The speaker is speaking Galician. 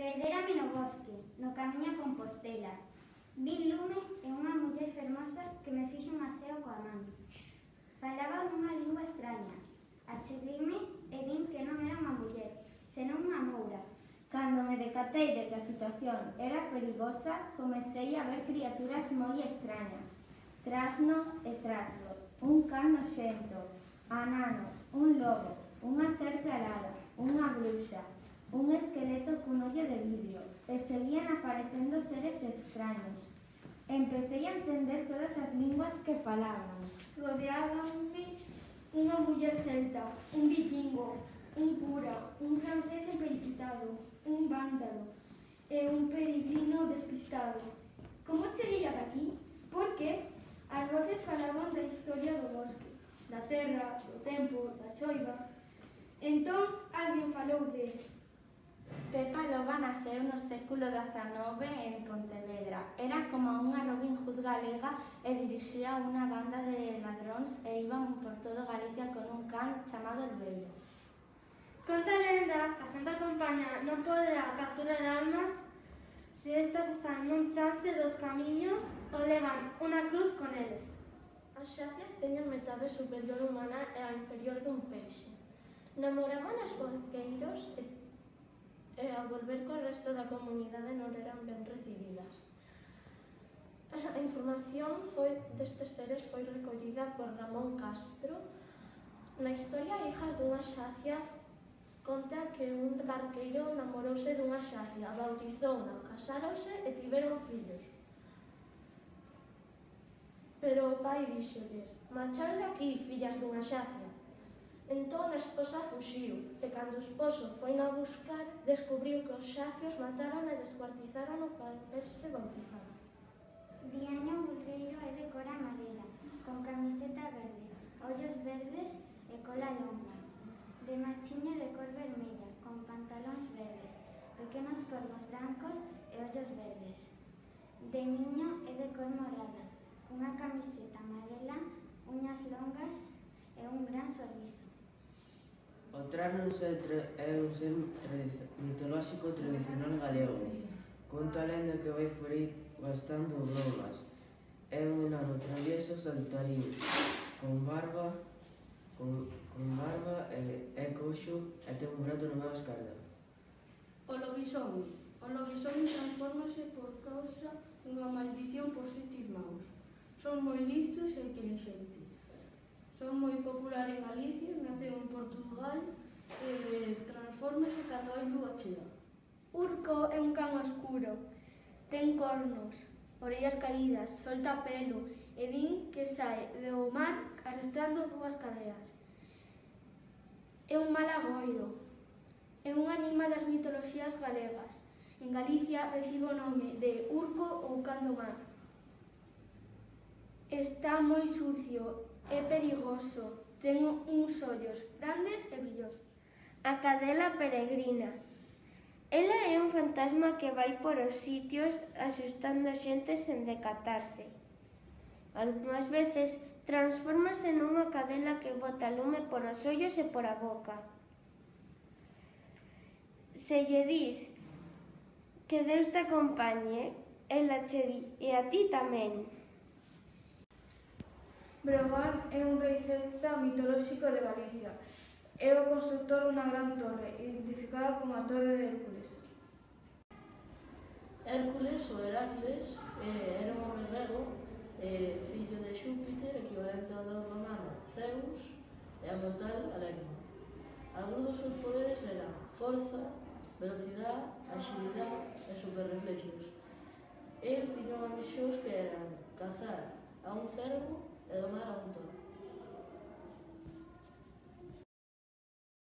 Perdérame no bosque, no camiño a Compostela. Vin lume e unha muller fermosa que me fixo un aceo coa man. Falaba nunha lingua extraña. Achegueime e vin que non era unha muller, senón unha moura. Cando me decatei de que a situación era perigosa, comecei a ver criaturas moi extrañas. Trasnos e traslos, un can noxento, ananos, un lobo, unha serpe alada, unha bruxa, un esqueleto cun ollo de vidrio, e seguían aparecendo seres extraños. Empecei a entender todas as linguas que falaban. Rodeábanme unha muller celta, un vikingo, un cura, un francés emperiquitado, un vándalo e un peregrino despistado. Como cheguei ata aquí? Por que? As voces falaban da historia do bosque, da terra, do tempo, da choiva. Entón, alguén falou de... Pepa Loba naceu no século XIX en Pontevedra. Era como unha Robin Hood galega e dirixía unha banda de ladróns e iban por todo Galicia con un can chamado Lueiro. Conta a lenda que a Santa Compaña non poderá capturar almas se estas están nun chance dos camiños ou levan unha cruz con eles. As xacias teñen metade superior humana e a inferior dun peixe. Namoraban as boqueiros e ao volver co resto da comunidade non eran ben recibidas. A información destes seres foi recollida por Ramón Castro. Na historia Hijas dunha xacia conta que un barqueiro namorouse dunha xacia, bautizouna, casáronse e tiveron fillos. Pero o pai díxolles: marchar de aquí, fillas dunha xacia. Entón a esposa fuxiu, e cando o esposo foi na buscar, descubriu que os xacios mataron e descuartizaron para verse bautizado. Diaño Burgueiro é de cor amarela, con camiseta verde, ollos verdes e cola longa. De machiño de cor vermella, con pantalóns verdes, pequenos cornos brancos e ollos verdes. De miño é de cor morada, cunha camiseta amarela, uñas longas e un gran sorriso. O Trasnos é un ser mitolóxico tradicional galego. Conta a lenda que vai por aí gastando bromas. É un enano travieso saltarín, con barba é coxo e ten un brato na mão esquerda. O lobisomio transfórmase por causa dunha maldición por 7 irmáns. Son moi listos e intelixentes. Son moi popular en Galicia, naceu en Portugal e transfórmase cando hai lúa chea. Urco é un can oscuro, ten cornos, orellas caídas, solta pelo e din que sae do mar arrastrando 2 cadeas. É un malagoiro, é un anima das mitoloxías galegas. En Galicia recibe o nome de Urco ou can do mar. Está moi sucio, é perigoso, ten uns ollos grandes e brillosos. A cadela peregrina. Ela é un fantasma que vai por os sitios asustando a xente sen decatarse. Algunhas veces transfórmase nunha cadela que bota lume por os ollos e por a boca. Se lle dis que Deus te acompañe, ela che di, e a ti tamén. Brogan é un rei celta mitolóxico de Galicia. É o constructor dunha gran torre, identificada como a Torre de Hércules. Hércules ou Heracles era un home grego, fillo de Xúpiter, equivalente ao deus romano Zeus, e a mortal Alecno. Algúns dos seus poderes eran forza, velocidade, axilidade e superreflexos. El tiña unhas misións que eran cazar a un cervo e domar a un toro.